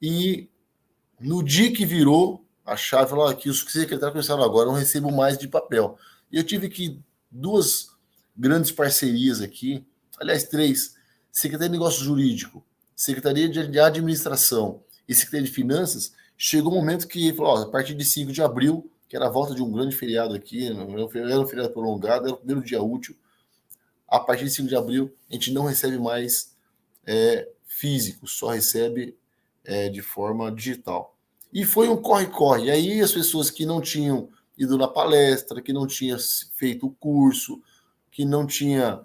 e no dia que virou a chave, falou que os secretários começaram agora, não recebo mais de papel. E eu tive que 2 grandes parcerias aqui, aliás, 3, Secretaria de Negócio Jurídico, Secretaria de Administração e Secretaria de Finanças, chegou um momento que falou, a partir de 5 de abril, que era a volta de um grande feriado aqui, era um feriado prolongado, era o primeiro dia útil, a partir de 5 de abril, a gente não recebe mais físico, só recebe de forma digital. E foi um corre-corre. E aí as pessoas que não tinham ido na palestra, que não tinham feito o curso, que não tinha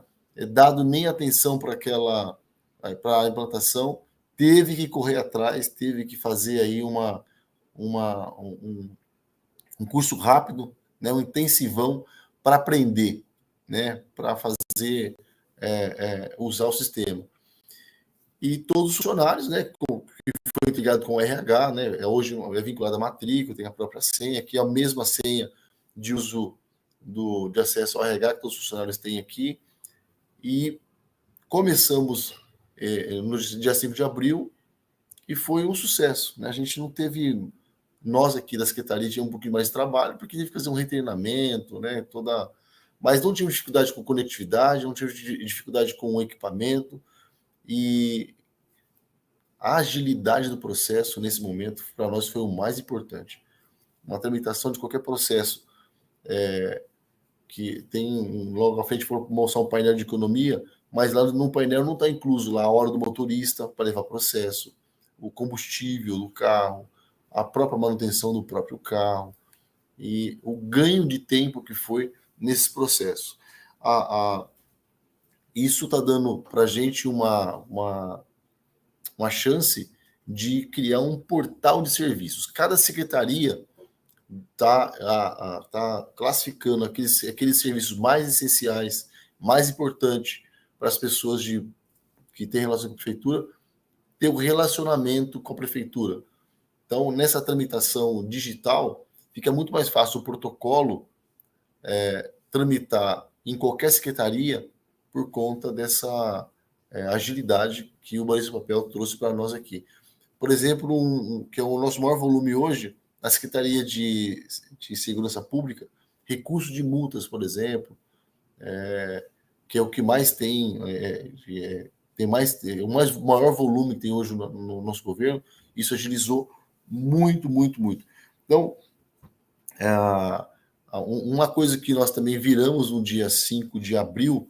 dado nem atenção para a implantação, teve que correr atrás, teve que fazer aí um curso rápido, né, um intensivão para aprender, né, para fazer usar o sistema. E todos os funcionários, né, que foi integrado com o RH, né, hoje é vinculado à matrícula, tem a própria senha, que é a mesma senha de uso de acesso ao RH que todos os funcionários têm aqui. E começamos no dia 5 de abril e foi um sucesso, né? A gente não teve, nós aqui da Secretaria tínhamos um pouquinho mais de trabalho, porque teve que fazer um retreinamento, né, mas não tivemos dificuldade com conectividade, não tivemos dificuldade com o equipamento, e a agilidade do processo nesse momento para nós foi o mais importante. Uma tramitação de qualquer processo que tem logo à frente for mostrar um painel de economia, mas lá no painel não está incluso lá a hora do motorista para levar processo, o combustível do carro, a própria manutenção do próprio carro e o ganho de tempo que foi nesse processo. Isso está dando para a gente uma chance de criar um portal de serviços. Cada secretaria está classificando aqueles serviços mais essenciais, mais importantes para as pessoas que têm relação com a prefeitura, ter um relacionamento com a prefeitura. Então, nessa tramitação digital, fica muito mais fácil o protocolo tramitar em qualquer secretaria por conta dessa agilidade que o Bradesco Papel trouxe para nós aqui. Por exemplo, que é o nosso maior volume hoje, na Secretaria de Segurança Pública, recurso de multas, por exemplo, que é o que mais tem, o maior volume que tem hoje no nosso governo. Isso agilizou muito, muito, muito. Então, uma coisa que nós também viramos no dia 5 de abril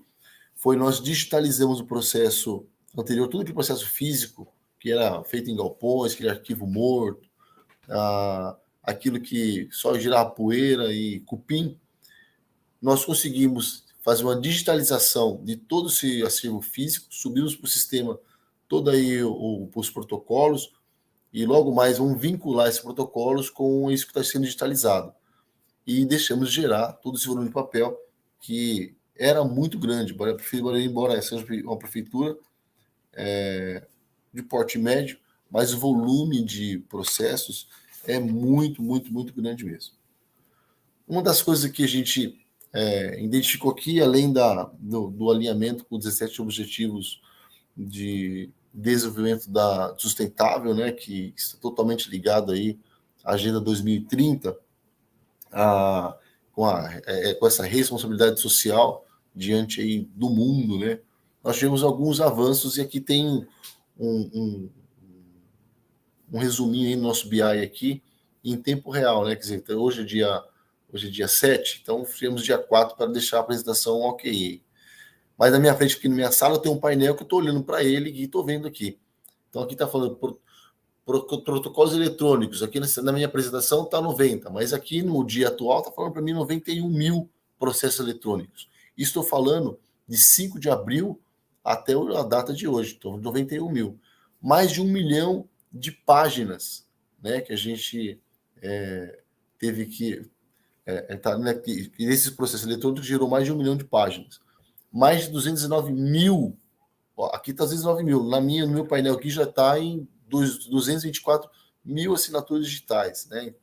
foi nós digitalizamos o processo anterior, tudo que é processo físico, que era feito em galpões, que era arquivo morto, aquilo que só girava poeira e cupim, nós conseguimos fazer uma digitalização de todo esse acervo físico, subimos para o sistema todo aí os protocolos, e logo mais vamos vincular esses protocolos com isso que está sendo digitalizado. E deixamos de gerar todo esse volume de papel que era muito grande, embora seja uma prefeitura de porte médio, mas o volume de processos é muito, muito, muito grande mesmo. Uma das coisas que a gente identificou aqui, além do alinhamento com os 17 Objetivos de Desenvolvimento Sustentável, né, que está totalmente ligado aí à Agenda 2030, com essa responsabilidade social diante aí do mundo, né, nós tivemos alguns avanços, e aqui tem um resuminho aí no nosso BI aqui, em tempo real, né? Quer dizer, hoje é dia 7, então tivemos dia 4 para deixar a apresentação ok. Mas na minha frente, aqui na minha sala, tem um painel que eu estou olhando para ele e estou vendo aqui. Então aqui está falando protocolos eletrônicos. Aqui na minha apresentação está 90, mas aqui no dia atual está falando para mim 91 mil processos eletrônicos. Estou falando de 5 de abril até a data de hoje, então 91 mil. Mais de 1 milhão de páginas, né, que a gente teve que... e esses processos eletrônicos gerou mais de 1 milhão de páginas. Mais de 209 mil, aqui está 209 mil, no meu painel aqui já está em 224 mil assinaturas digitais, né?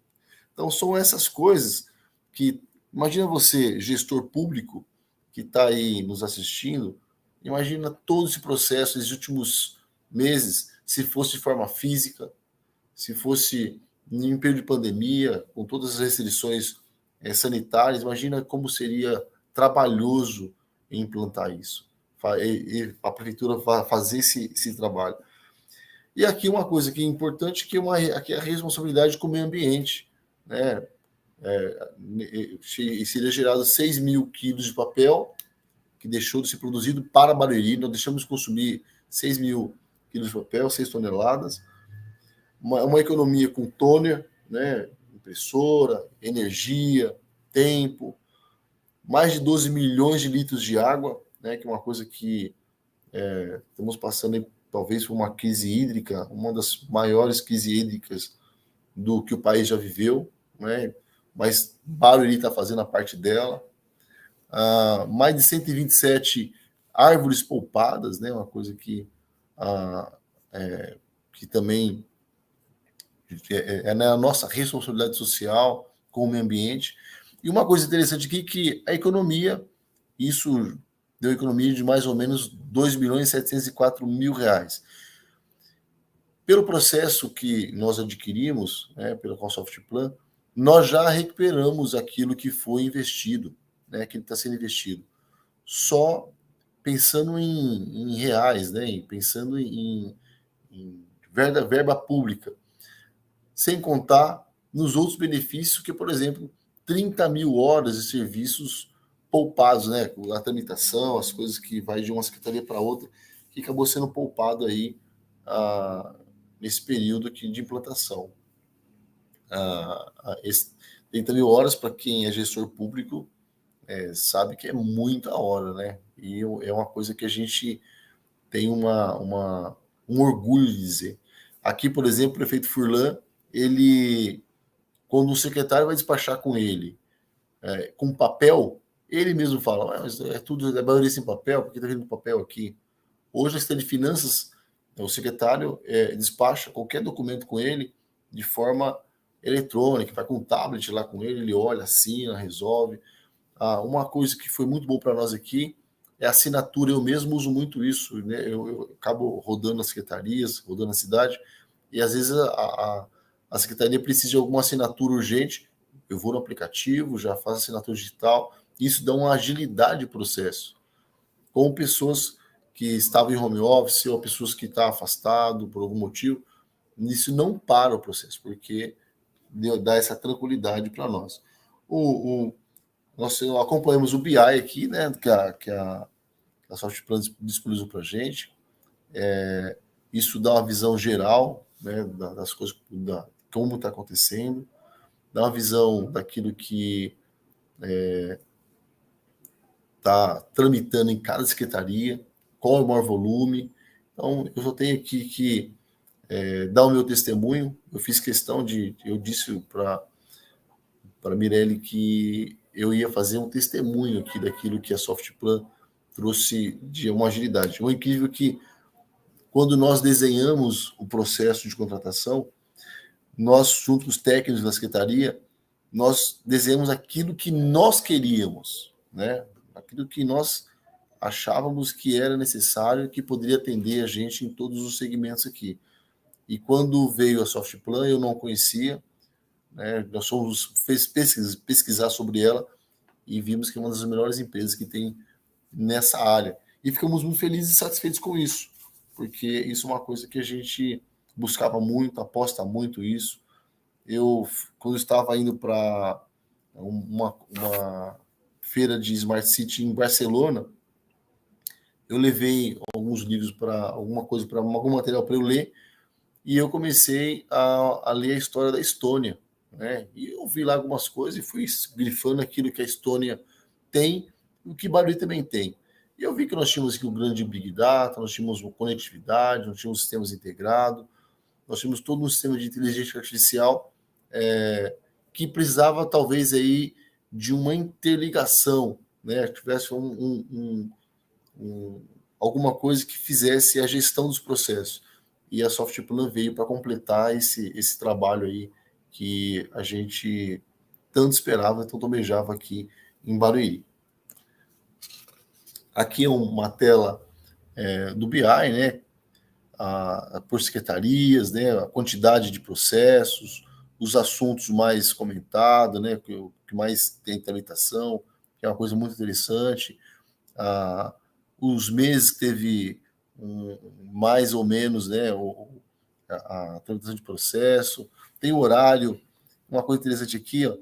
Então são essas coisas que, imagina você, gestor público, que está aí nos assistindo, imagina todo esse processo, esses últimos meses, se fosse de forma física, se fosse em um período de pandemia, com todas as restrições sanitárias, imagina como seria trabalhoso implantar isso, e a prefeitura fazer esse trabalho. E aqui uma coisa que é importante, que é a responsabilidade com o meio ambiente, né? Seria gerado 6 mil quilos de papel, que deixou de ser produzido para Barueri, nós deixamos de consumir 6 mil quilos de papel, 6 toneladas, uma economia com toner, né? Impressora, energia, tempo, mais de 12 milhões de litros de água, né? Que é uma coisa que estamos passando talvez por uma crise hídrica, uma das maiores crises hídricas do que o país já viveu, né? Mas Barueri está fazendo a parte dela. Mais de 127 árvores poupadas, né? Uma coisa que também é a nossa responsabilidade social com o meio ambiente. E uma coisa interessante aqui que a economia, isso deu economia de mais ou menos 2.704.000 reais. Pelo processo que nós adquirimos, né, pelo Consoftplan, nós já recuperamos aquilo que foi investido, né, que está sendo investido. Só pensando em reais, né, pensando em verba pública, sem contar nos outros benefícios que, por exemplo, 30 mil horas de serviços poupados, né, a tramitação, as coisas que vai de uma secretaria para outra, que acabou sendo poupado aí nesse período aqui de implantação. 30 mil horas, para quem é gestor público, sabe que é muita hora, né? E é uma coisa que a gente tem um orgulho de dizer. Aqui, por exemplo, o prefeito Furlan, ele, quando o secretário vai despachar com ele, com papel, ele mesmo fala, mas tudo é Barueri sem papel, porque está vindo papel aqui. Hoje, a Secretaria de Finanças, o secretário despacha qualquer documento com ele de forma eletrônica, vai com um tablet lá com ele olha, assina, resolve. Uma coisa que foi muito bom para nós aqui é a assinatura. Eu mesmo uso muito isso, né? Eu acabo rodando as secretarias, rodando a cidade, e às vezes a secretaria precisa de alguma assinatura urgente, eu vou no aplicativo, já faço assinatura digital, isso dá uma agilidade no processo. Com pessoas que estavam em home office ou pessoas que estão afastadas por algum motivo, isso não para o processo, porque dá essa tranquilidade para nós. Nós acompanhamos o BI aqui, né, que a Softplan disponibilizou para a gente. Isso dá uma visão geral, né, das coisas, como está acontecendo, dá uma visão daquilo que está tramitando em cada secretaria, qual é o maior volume. Então, eu só tenho aqui que dar o meu testemunho. Eu fiz questão eu disse para a Mirelle que eu ia fazer um testemunho aqui daquilo que a Softplan trouxe de uma agilidade. O incrível é que, quando nós desenhamos o processo de contratação, nós, junto com os técnicos da secretaria, nós desenhamos aquilo que nós queríamos, né? Aquilo que nós achávamos que era necessário, que poderia atender a gente em todos os segmentos aqui. E quando veio a Softplan, eu não conhecia, né? Nós fez pesquisar sobre ela e vimos que é uma das melhores empresas que tem nessa área. E ficamos muito felizes e satisfeitos com isso, porque isso é uma coisa que a gente buscava muito, aposta muito isso. Quando estava indo para uma feira de Smart City em Barcelona, eu levei alguns livros para algum material para eu ler, e eu comecei a ler a história da Estônia, né? E eu vi lá algumas coisas e fui grifando aquilo que a Estônia tem e o que Barueri também tem. E eu vi que nós tínhamos aqui o grande Big Data, nós tínhamos conectividade, nós tínhamos sistemas integrados, nós tínhamos todo um sistema de inteligência artificial que precisava talvez aí de uma interligação, né? Tivesse alguma coisa que fizesse a gestão dos processos. E a Softplan veio para completar esse trabalho aí que a gente tanto esperava, tanto almejava aqui em Barueri. Aqui é uma tela do BI, né? por secretarias, né, a quantidade de processos, os assuntos mais comentados, né, o que mais tem tramitação, que é uma coisa muito interessante. Os meses que teve mais ou menos, né, a tramitação de processo, tem o horário. Uma coisa interessante aqui, ó,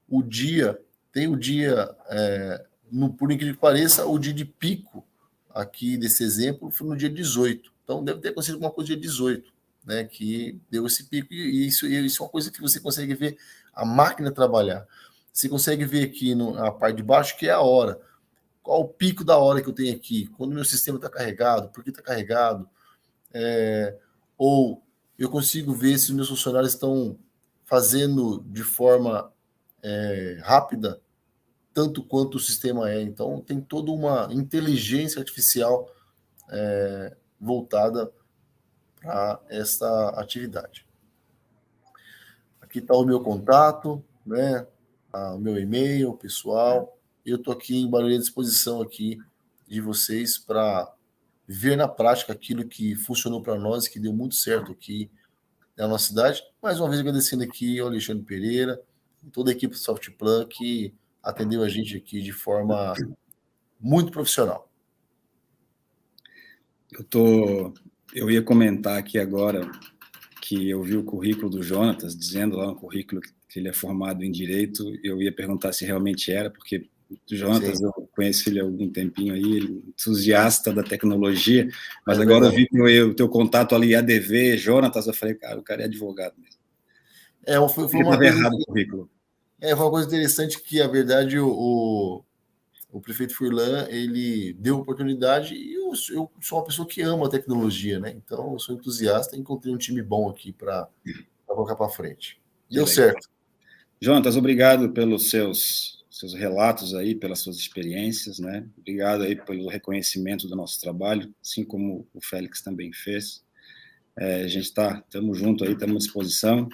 o dia, tem o dia, por incrível que pareça, o dia de pico aqui desse exemplo foi no dia 18. Então, deve ter acontecido alguma coisa no dia 18, né, que deu esse pico. E isso é uma coisa que você consegue ver a máquina trabalhar. Você consegue ver aqui na parte de baixo que é a hora. Qual o pico da hora que eu tenho aqui? Quando o meu sistema está carregado? Por que está carregado? Ou eu consigo ver se os meus funcionários estão fazendo de forma rápida, tanto quanto o sistema é. Então, tem toda uma inteligência artificial voltada para essa atividade. Aqui está o meu contato, né? O meu e-mail pessoal. Eu estou aqui em Barueri à disposição aqui de vocês para ver na prática aquilo que funcionou para nós, que deu muito certo aqui na nossa cidade. Mais uma vez agradecendo aqui ao Alexandre Pereira e toda a equipe do Softplan que atendeu a gente aqui de forma muito profissional. Eu ia comentar aqui agora que eu vi o currículo do Jonatas, dizendo lá no currículo que ele é formado em Direito. Eu ia perguntar se realmente era, porque o Jonatas, eu conheci ele há algum tempinho aí, ele é entusiasta da tecnologia, mas agora eu vi que o teu contato ali, ADV, Jonatas, eu falei, cara, o cara é advogado mesmo. Foi uma coisa errado o currículo. Foi uma coisa interessante que, a verdade, o prefeito Furlan, ele deu oportunidade e eu sou uma pessoa que ama a tecnologia, né? Então, eu sou entusiasta e encontrei um time bom aqui para colocar para frente. Deu certo. Jonatas, obrigado pelos seus relatos aí, pelas suas experiências, né? Obrigado aí pelo reconhecimento do nosso trabalho, assim como o Félix também fez. A gente estamos juntos aí, estamos à disposição.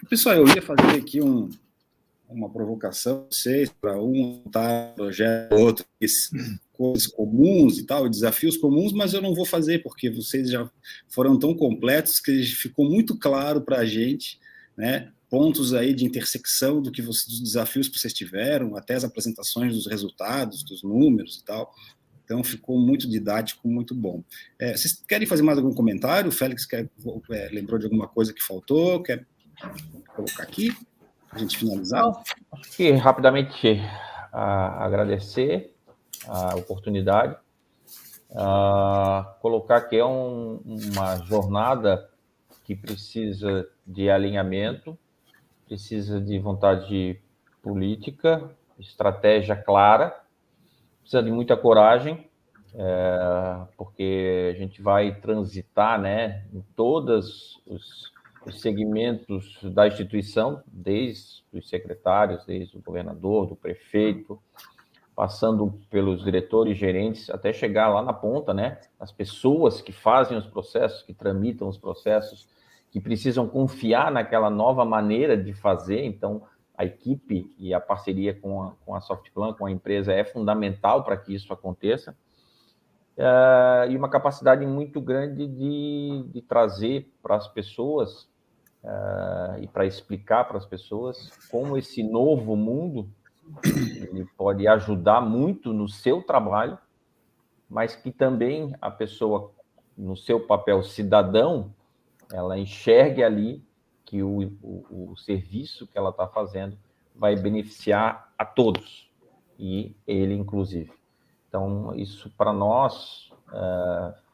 Pessoal, eu ia fazer aqui uma provocação, vocês, para um projeto, outro, coisas comuns e tal, desafios comuns, mas eu não vou fazer, porque vocês já foram tão completos que ficou muito claro para a gente, né, pontos aí de intersecção dos desafios que vocês tiveram, até as apresentações dos resultados, dos números e tal. Então, ficou muito didático, muito bom. Vocês querem fazer mais algum comentário? O Félix lembrou de alguma coisa que faltou? Quer colocar aqui? A gente finalizar? Não, acho que rapidamente agradecer a oportunidade, colocar que é uma jornada que precisa de alinhamento, precisa de vontade política, estratégia clara, precisa de muita coragem, porque a gente vai transitar, né, em todos os segmentos da instituição, desde os secretários, desde o governador, do prefeito, passando pelos diretores, gerentes, até chegar lá na ponta, né, as pessoas que fazem os processos, que tramitam os processos, que precisam confiar naquela nova maneira de fazer. Então, a equipe e a parceria com a Softplan, com a empresa, é fundamental para que isso aconteça. E uma capacidade muito grande de trazer para as pessoas e para explicar para as pessoas como esse novo mundo ele pode ajudar muito no seu trabalho, mas que também a pessoa, no seu papel cidadão, ela enxergue ali que o serviço que ela está fazendo vai beneficiar a todos, e ele inclusive. Então, isso para nós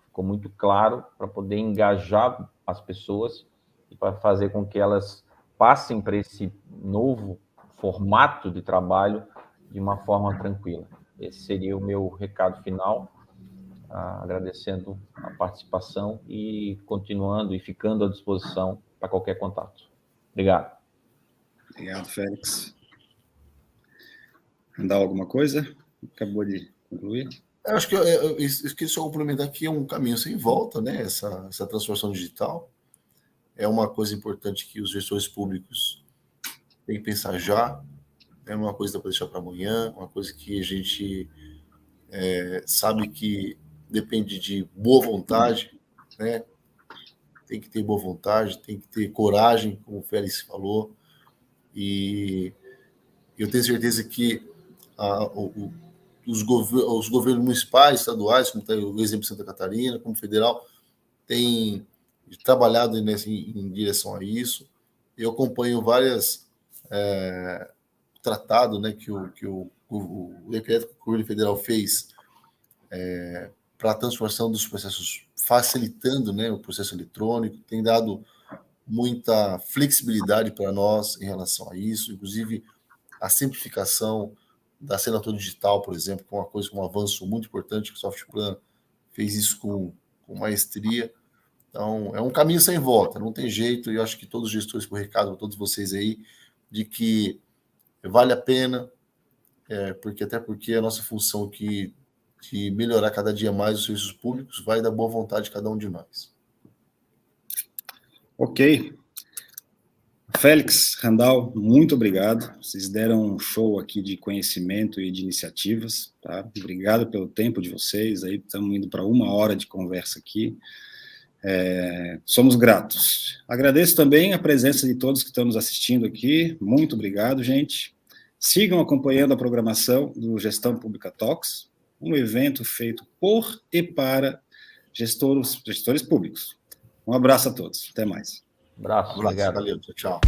ficou muito claro, para poder engajar as pessoas e para fazer com que elas passem para esse novo formato de trabalho de uma forma tranquila. Esse seria o meu recado final, agradecendo a participação e continuando e ficando à disposição para qualquer contato. Obrigado. Obrigado, Félix. Mandar alguma coisa? Acabou de concluir. Eu acho que eu esqueci de complementar aqui, é um caminho sem volta, né? Essa transformação digital é uma coisa importante que os gestores públicos têm que pensar já. É uma coisa para deixar para amanhã, uma coisa que a gente sabe que depende de boa vontade, né? Tem que ter boa vontade, tem que ter coragem, como o Félix falou, e eu tenho certeza que os governos municipais, estaduais, como está o exemplo de Santa Catarina, como federal, têm trabalhado em direção a isso. Eu acompanho várias tratados, né, que o decreto que o governo federal fez para a transformação dos processos, facilitando, né, o processo eletrônico, tem dado muita flexibilidade para nós em relação a isso, inclusive a simplificação da assinatura digital, por exemplo, que é uma coisa, um avanço muito importante, que o Softplan fez isso com maestria. Então, é um caminho sem volta, não tem jeito, e eu acho que todos os gestores, por recado para todos vocês aí, de que vale a pena, até porque a nossa função aqui de melhorar cada dia mais os serviços públicos vai da boa vontade de cada um de nós. Ok. Félix, Randall, muito obrigado. Vocês deram um show aqui de conhecimento e de iniciativas. Tá? Obrigado pelo tempo de vocês. Aí estamos indo para 1 hora de conversa aqui. Somos gratos. Agradeço também a presença de todos que estão nos assistindo aqui. Muito obrigado, gente. Sigam acompanhando a programação do Gestão Pública Talks, um evento feito por e para gestores públicos. Um abraço a todos. Até mais. Abraço, obrigado. Valeu, tchau.